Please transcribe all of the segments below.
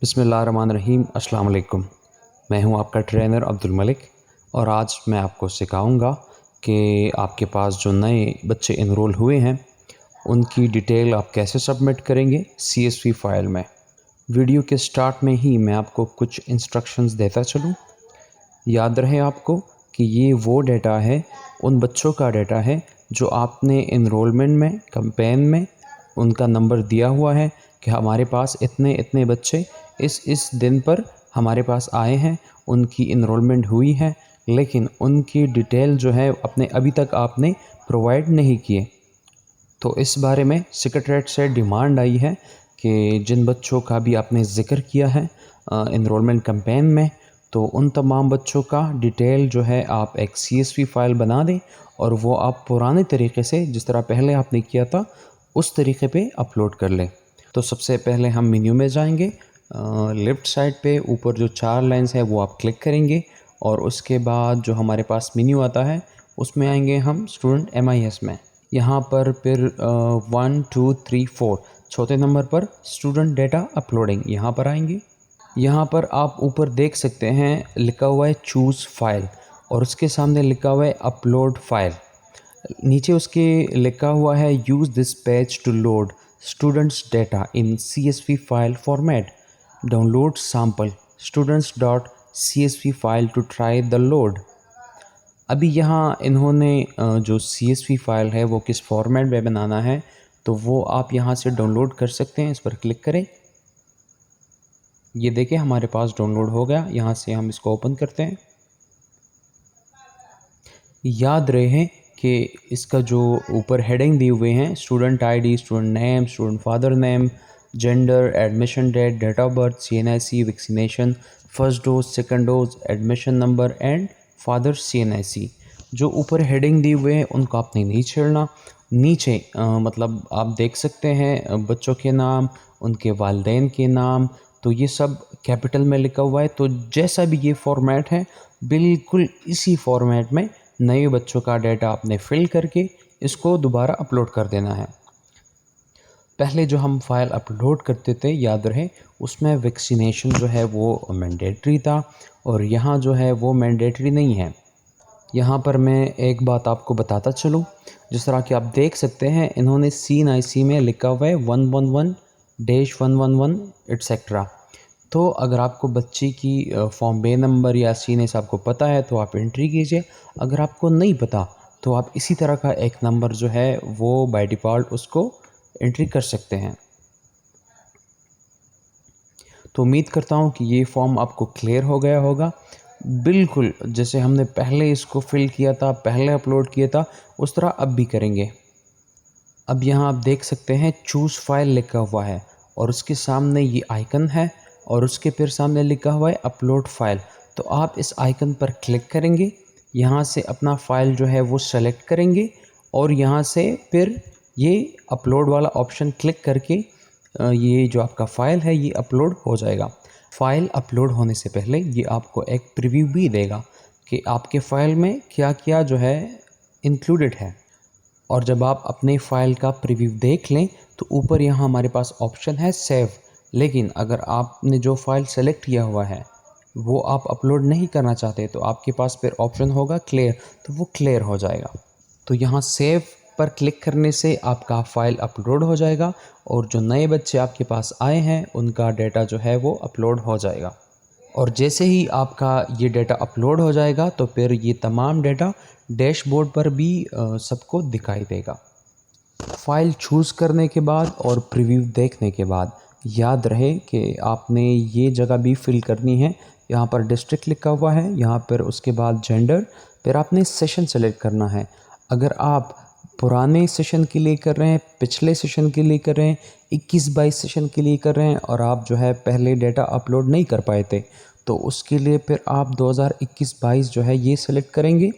बिस्मिल्लाहिर्रहमानिर्रहीम। अस्सलाम वालेकुम। मैं हूं आपका ट्रेनर अब्दुल मलिक और आज मैं आपको सिखाऊंगा कि आपके पास जो नए बच्चे इनरोल हुए हैं उनकी डिटेल आप कैसे सबमिट करेंगे CSV फ़ाइल में। वीडियो के स्टार्ट में ही मैं आपको कुछ इंस्ट्रक्शंस देता चलूं। याद रहे आपको कि ये वो डेटा है, उन बच्चों का डेटा है जो आपने इनरोलमेंट में कैंपेन में उनका नंबर दिया हुआ है कि हमारे पास इतने इतने बच्चे इस दिन पर हमारे पास आए हैं, उनकी इनरोलमेंट हुई है, लेकिन उनकी डिटेल जो है अपने अभी तक आपने प्रोवाइड नहीं किए। तो इस बारे में सेक्रेटरीट से डिमांड आई है कि जिन बच्चों का भी आपने ज़िक्र किया है इनरोलमेंट कैंपेन में, तो उन तमाम बच्चों का डिटेल जो है आप एक CSV फ़ाइल बना दें और वो आप पुराने तरीके से जिस तरह पहले आपने किया था उस तरीके पे अपलोड कर लें। तो सबसे पहले हम मेन्यू में जाएंगे, लेफ़्ट साइड पे ऊपर जो 4 लाइन्स है वो आप क्लिक करेंगे और उसके बाद जो हमारे पास मेन्यू आता है उसमें आएंगे हम स्टूडेंट MIS में। यहाँ पर फिर 1 2 3 4 चौथे नंबर पर स्टूडेंट डेटा अपलोडिंग यहाँ पर आएंगे। यहाँ पर आप ऊपर देख सकते हैं लिखा हुआ है चूज़ फाइल और उसके सामने लिखा हुआ है अपलोड फाइल। नीचे उसके लिखा हुआ है use this page to load students data in CSV file format, download sample students.csv file to try the load. अभी यहाँ इन्होंने जो CSV फ़ाइल है वो किस फॉर्मेट में बनाना है तो वो आप यहाँ से डाउनलोड कर सकते हैं। इस पर क्लिक करें, ये देखिए हमारे पास डाउनलोड हो गया। यहाँ से हम इसको ओपन करते हैं। याद रहे कि इसका जो ऊपर हेडिंग दिए हुए हैं student ID, student name, student father name, gender, admission date, date of birth, CNIC, vaccination, first dose, second dose, admission number and father CNIC, जो ऊपर हेडिंग दिए हुए हैं उनको आपने नहीं छेड़ना। नीचे मतलब आप देख सकते हैं बच्चों के नाम, उनके वालिदैन के नाम, तो ये सब कैपिटल में लिखा हुआ है। तो जैसा भी ये फॉर्मेट है बिल्कुल इसी फॉर्मेट में नए बच्चों का डेटा आपने फिल करके इसको दोबारा अपलोड कर देना है। पहले जो हम फाइल अपलोड करते थे याद रहे उसमें वैक्सीनेशन जो है वो मैंडेटरी था और यहाँ जो है वो मैंडेटरी नहीं है। यहाँ पर मैं एक बात आपको बताता चलूँ, जिस तरह कि आप देख सकते हैं इन्होंने CNIC में लिखा हुआ है 111-111 एट्सेट्रा। तो अगर आपको बच्ची की फॉर्म बे नंबर या CNIC आपको पता है तो आप एंट्री कीजिए, अगर आपको नहीं पता तो आप इसी तरह का एक नंबर जो है वो बाय डिफ़ॉल्ट उसको एंट्री कर सकते हैं। तो उम्मीद करता हूँ कि ये फॉर्म आपको क्लियर हो गया होगा। बिल्कुल जैसे हमने पहले इसको फिल किया था, पहले अपलोड किया था, उस तरह अब भी करेंगे। अब यहाँ आप देख सकते हैं चूज़ फाइल लिखा हुआ है और उसके सामने ये आइकन है और उसके फिर सामने लिखा हुआ है अपलोड फाइल। तो आप इस आइकन पर क्लिक करेंगे, यहाँ से अपना फ़ाइल जो है वो सेलेक्ट करेंगे और यहाँ से फिर ये अपलोड वाला ऑप्शन क्लिक करके ये जो आपका फ़ाइल है ये अपलोड हो जाएगा। फ़ाइल अपलोड होने से पहले ये आपको एक प्रीव्यू भी देगा कि आपके फ़ाइल में क्या क्या जो है इंक्लूडेड है। और जब आप अपने फ़ाइल का प्रीव्यू देख लें तो ऊपर यहाँ हमारे पास ऑप्शन है सेव, लेकिन अगर आपने जो फ़ाइल सेलेक्ट किया हुआ है वो आप अपलोड नहीं करना चाहते तो आपके पास फिर ऑप्शन होगा क्लियर, तो वो क्लियर हो जाएगा। तो यहाँ सेव पर क्लिक करने से आपका फ़ाइल अपलोड हो जाएगा और जो नए बच्चे आपके पास आए हैं उनका डेटा जो है वो अपलोड हो जाएगा। और जैसे ही आपका ये डेटा अपलोड हो जाएगा तो फिर ये तमाम डेटा डैशबोर्ड पर भी सबको दिखाई देगा। फ़ाइल चूज़ करने के बाद और प्रीव्यू देखने के बाद याद रहे कि आपने ये जगह भी फिल करनी है। यहाँ पर डिस्ट्रिक्ट लिखा हुआ है, यहाँ पर उसके बाद जेंडर, फिर आपने सेशन सेलेक्ट करना है। अगर आप पुराने सेशन के लिए कर रहे हैं, पिछले सेशन के लिए कर रहे हैं, 21-22 सेशन के लिए कर रहे हैं और आप जो है पहले डेटा अपलोड नहीं कर पाए थे तो उसके लिए फिर आप 2021-22 जो है ये सेलेक्ट करेंगे।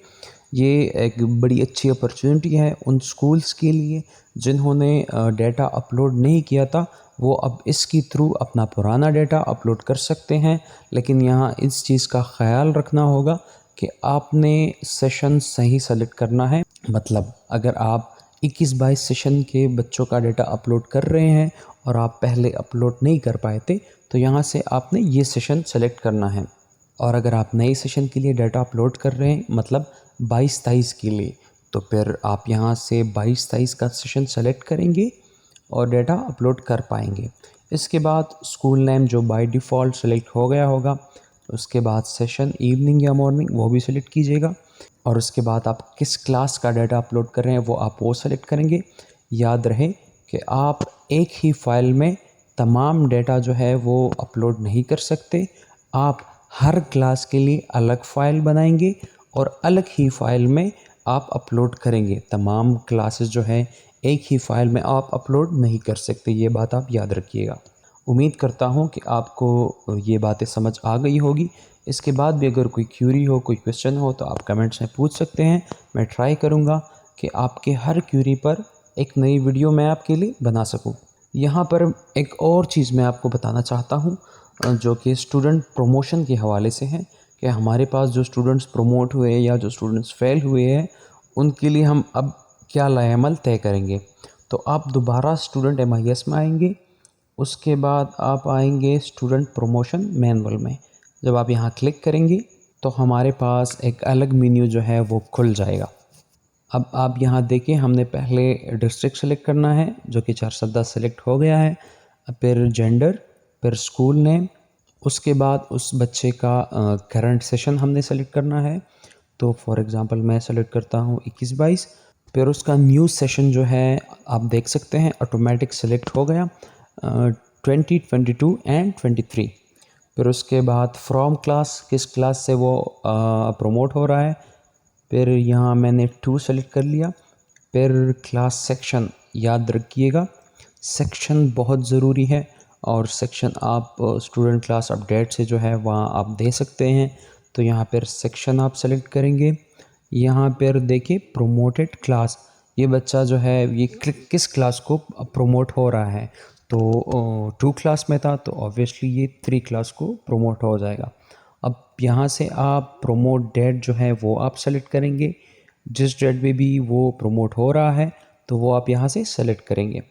ये एक बड़ी अच्छी अपॉर्चुनिटी है उन स्कूल्स के लिए जिन्होंने डेटा अपलोड नहीं किया था, वो अब इसके थ्रू अपना पुराना डेटा अपलोड कर सकते हैं। लेकिन यहाँ इस चीज़ का ख़याल रखना होगा कि आपने सेशन सही सेलेक्ट करना है। मतलब अगर आप 21-22 सेशन के बच्चों का डाटा अपलोड कर रहे हैं और आप पहले अपलोड नहीं कर पाए थे, तो यहाँ से आपने ये सेशन सेलेक्ट करना है। और अगर आप नए सेशन के लिए डाटा अपलोड कर रहे हैं, मतलब 22-23 के लिए, तो फिर आप यहाँ से 22-23 का सेशन सेलेक्ट करेंगे और डाटा अपलोड कर पाएंगे। इसके बाद स्कूल नेम जो बाय डिफ़ॉल्ट सेलेक्ट हो गया होगा, उसके बाद सेशन इवनिंग या मॉर्निंग वो भी सेलेक्ट कीजिएगा, और उसके बाद आप किस क्लास का डाटा अपलोड कर रहे हैं वो सेलेक्ट करेंगे। याद रहे कि आप एक ही फ़ाइल में तमाम डाटा जो है वो अपलोड नहीं कर सकते। आप हर क्लास के लिए अलग फ़ाइल बनाएंगे और अलग ही फ़ाइल में आप अपलोड करेंगे। तमाम क्लासेस जो है एक ही फ़ाइल में आप अपलोड नहीं कर सकते, ये बात आप याद रखिएगा। उम्मीद करता हूँ कि आपको ये बातें समझ आ गई होगी। इसके बाद भी अगर कोई क्यूरी हो, कोई क्वेश्चन हो, तो आप कमेंट्स में पूछ सकते हैं। मैं ट्राई करूँगा कि आपके हर क्यूरी पर एक नई वीडियो मैं आपके लिए बना सकूँ। यहाँ पर एक और चीज़ मैं आपको बताना चाहता हूँ, जो कि स्टूडेंट प्रमोशन के हवाले से है, कि हमारे पास जो स्टूडेंट्स प्रमोट हुए या जो स्टूडेंट्स फेल हुए हैं, उनके लिए हम अब क्या लाएअमल तय करेंगे। तो आप दोबारा स्टूडेंट MIS में आएंगे, उसके बाद आप आएंगे स्टूडेंट प्रमोशन मैनुअल में। जब आप यहाँ क्लिक करेंगे तो हमारे पास एक अलग मेन्यू जो है वो खुल जाएगा। अब आप यहाँ देखिए, हमने पहले डिस्ट्रिक्ट सेलेक्ट करना है जो कि 410 सेलेक्ट हो गया है, फिर जेंडर, फिर स्कूल नेम, उसके बाद उस बच्चे का करंट सेशन हमने सेलेक्ट करना है। तो फॉर एग्ज़ाम्पल मैं सेलेक्ट करता हूँ 21-22। फिर उसका न्यू सेशन जो है आप देख सकते हैं ऑटोमेटिक सेलेक्ट हो गया, 20, 22 एंड 23। फिर उसके बाद फ्रॉम क्लास, किस क्लास से वो प्रमोट हो रहा है, फिर यहाँ मैंने 2 सेलेक्ट कर लिया। फिर क्लास सेक्शन, याद रखिएगा सेक्शन बहुत ज़रूरी है, और सेक्शन आप स्टूडेंट क्लास अपडेट से जो है वहाँ आप दे सकते हैं। तो यहाँ पर सेक्शन आप सेलेक्ट करेंगे। यहाँ पर देखिए प्रोमोटेड क्लास, ये बच्चा जो है ये किस क्लास को प्रोमोट हो रहा है। तो 2 क्लास में था, तो ऑब्वियसली ये 3 क्लास को प्रोमोट हो जाएगा। अब यहाँ से आप प्रोमोट डेट जो है वो आप सेलेक्ट करेंगे, जिस डेट में भी वो प्रोमोट हो रहा है तो वो आप यहाँ से सेलेक्ट करेंगे।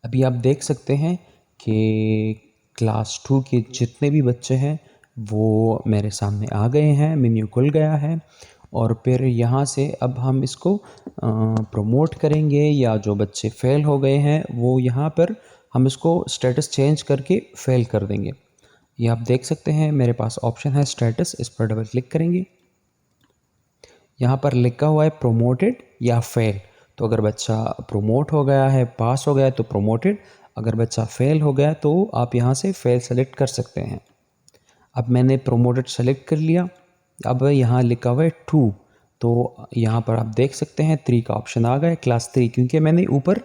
अभी आप देख सकते हैं कि क्लास 2 के जितने भी बच्चे हैं वो मेरे सामने आ गए हैं, मेन्यू खुल गया है। और फिर यहाँ से अब हम इसको प्रमोट करेंगे, या जो बच्चे फ़ेल हो गए हैं वो यहाँ पर हम इसको स्टेटस चेंज करके फ़ेल कर देंगे। ये आप देख सकते हैं मेरे पास ऑप्शन है स्टेटस, इस पर डबल क्लिक करेंगे। यहाँ पर लिखा हुआ है प्रोमोटेड या फेल। तो अगर बच्चा प्रोमोट हो गया है, पास हो गया है तो प्रोमोटेड, अगर बच्चा फेल हो गया तो आप यहाँ से फेल सेलेक्ट कर सकते हैं। अब मैंने प्रोमोटेड सेलेक्ट कर लिया। अब यहाँ लिखा हुआ है 2, तो यहाँ पर आप देख सकते हैं 3 का ऑप्शन आ गया, क्लास 3, क्योंकि मैंने ऊपर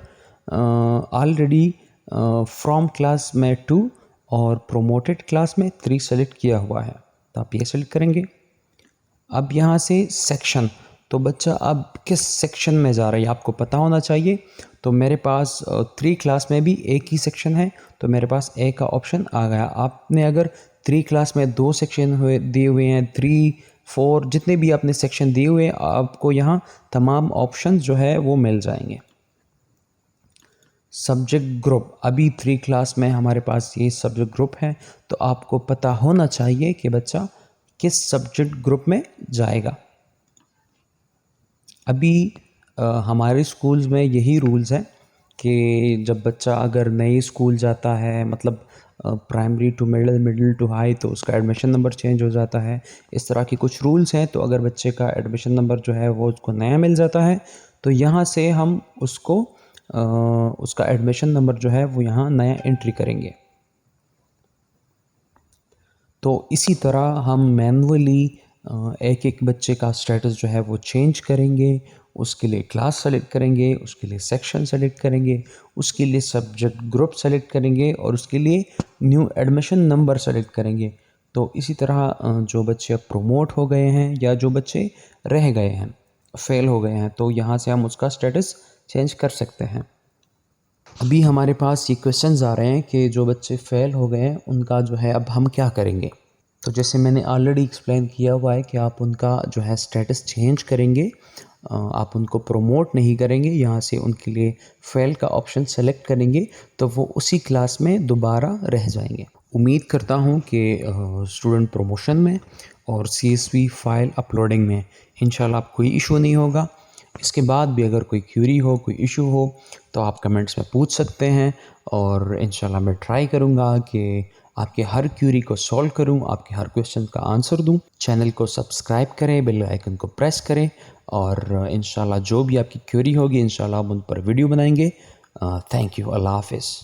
ऑलरेडी फ्रॉम क्लास में 2 और प्रोमोटेड क्लास में 3 सेलेक्ट किया हुआ है, तो आप ये सेलेक्ट करेंगे। अब यहाँ से सेक्शन, तो बच्चा अब किस सेक्शन में जा रहा है आपको पता होना चाहिए। तो मेरे पास 3 क्लास में भी एक ही सेक्शन है, तो मेरे पास ए का ऑप्शन आ गया। आपने अगर 3 क्लास में 2 सेक्शन दिए हुए हैं, 3, 4 जितने भी आपने सेक्शन दिए हुए हैं, आपको यहाँ तमाम ऑप्शन जो है वो मिल जाएंगे। सब्जेक्ट ग्रुप, अभी 3 क्लास में हमारे पास ये सब्जेक्ट ग्रुप है, तो आपको पता होना चाहिए कि बच्चा किस सब्जेक्ट ग्रुप में जाएगा। अभी हमारे स्कूल्स में यही रूल्स हैं कि जब बच्चा अगर नए स्कूल जाता है, मतलब primary to middle, middle to high, तो उसका एडमिशन नंबर चेंज हो जाता है। इस तरह की कुछ रूल्स हैं। तो अगर बच्चे का एडमिशन नंबर जो है वो उसको नया मिल जाता है, तो यहाँ से हम उसको उसका एडमिशन नंबर जो है वो यहाँ नया एंट्री करेंगे। तो इसी तरह हम मैनुअली एक एक बच्चे का स्टेटस जो है वो चेंज करेंगे। उसके लिए क्लास सेलेक्ट करेंगे, उसके लिए सेक्शन सेलेक्ट करेंगे, उसके लिए सब्जेक्ट ग्रुप सेलेक्ट करेंगे, और उसके लिए न्यू एडमिशन नंबर सेलेक्ट करेंगे। तो इसी तरह जो बच्चे अब प्रमोट हो गए हैं या जो बच्चे रह गए हैं, फेल हो गए हैं, तो यहाँ से हम उसका स्टेटस चेंज कर सकते हैं। अभी हमारे पास ये क्वेश्चंस आ रहे हैं कि जो बच्चे फ़ेल हो गए हैं उनका जो है अब हम क्या करेंगे। तो जैसे मैंने ऑलरेडी एक्सप्लेन किया हुआ है कि आप उनका जो है स्टेटस चेंज करेंगे। आप उनको प्रमोट नहीं करेंगे, यहाँ से उनके लिए फेल का ऑप्शन सेलेक्ट करेंगे तो वो उसी क्लास में दोबारा रह जाएंगे। उम्मीद करता हूँ कि स्टूडेंट प्रमोशन में और CSV फाइल अपलोडिंग में इंशाल्लाह आप कोई इशू नहीं होगा। इसके बाद भी अगर कोई क्यूरी हो, कोई इशू हो तो आप कमेंट्स में पूछ सकते हैं और इंशाल्लाह मैं ट्राई करूँगा कि आपके हर क्यूरी को सॉल्व करूँ, आपके हर क्वेश्चन का आंसर दूँ। चैनल को सब्सक्राइब करें, बेल आइकन को प्रेस करें और इंशाल्लाह जो भी आपकी क्यूरी होगी इंशाल्लाह हम उन पर वीडियो बनाएंगे। Thank you. अल्लाह हाफ़िज़।